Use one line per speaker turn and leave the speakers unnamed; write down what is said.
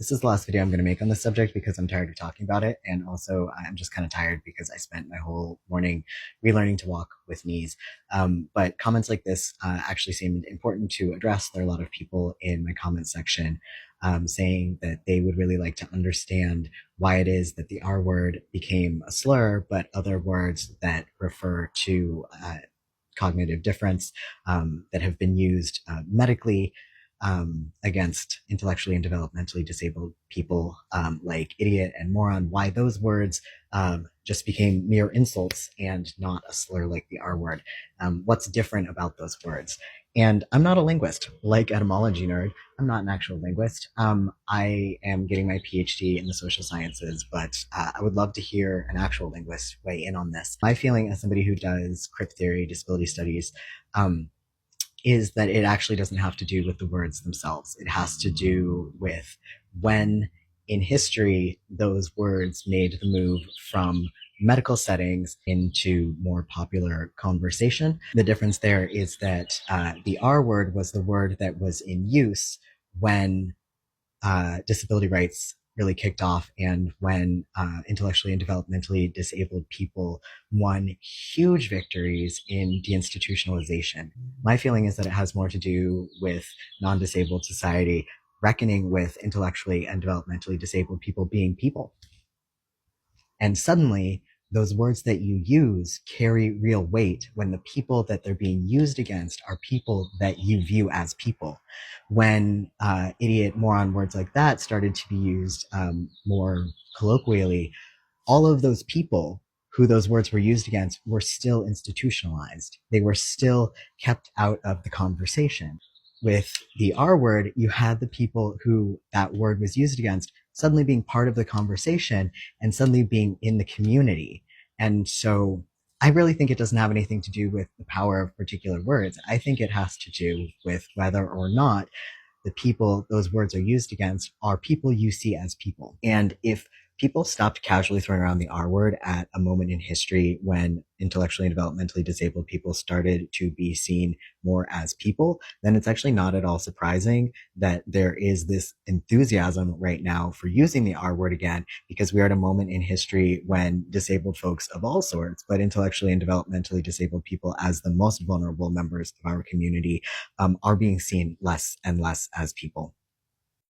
This is the last video I'm going to make on this subject because I'm tired of talking about it. And also, I'm just kind of tired because I spent my whole morning relearning to walk with knees. But comments like this actually seemed important to address. There are a lot of people in my comment section saying that they would really like to understand why it is that the R word became a slur, but other words that refer to cognitive difference that have been used medically against intellectually and developmentally disabled people like idiot and moron, why those words just became mere insults and not a slur like the R word. What's different about those words? And I'm not a linguist, like etymology nerd. I'm not an actual linguist. I am getting my PhD in the social sciences, but I would love to hear an actual linguist weigh in on this. My feeling as somebody who does crip theory, disability studies, is that it actually doesn't have to do with the words themselves. It has to do with when in history those words made the move from medical settings into more popular conversation. The difference there is that the R word was the word that was in use when disability rights really kicked off and when intellectually and developmentally disabled people won huge victories in deinstitutionalization. My feeling is that it has more to do with non-disabled society reckoning with intellectually and developmentally disabled people being people. And suddenly, those words that you use carry real weight when the people that they're being used against are people that you view as people. When idiot, moron, words like that started to be used more colloquially, all of those people who those words were used against were still institutionalized. They were still kept out of the conversation. With the R word, you had the people who that word was used against suddenly being part of the conversation and suddenly being in the community. And so I really think it doesn't have anything to do with the power of particular words. I think it has to do with whether or not the people those words are used against are people you see as people. And if people stopped casually throwing around the R word at a moment in history when intellectually and developmentally disabled people started to be seen more as people, then it's actually not at all surprising that there is this enthusiasm right now for using the R word again, because we're at a moment in history when disabled folks of all sorts, but intellectually and developmentally disabled people as the most vulnerable members of our community, are being seen less and less as people.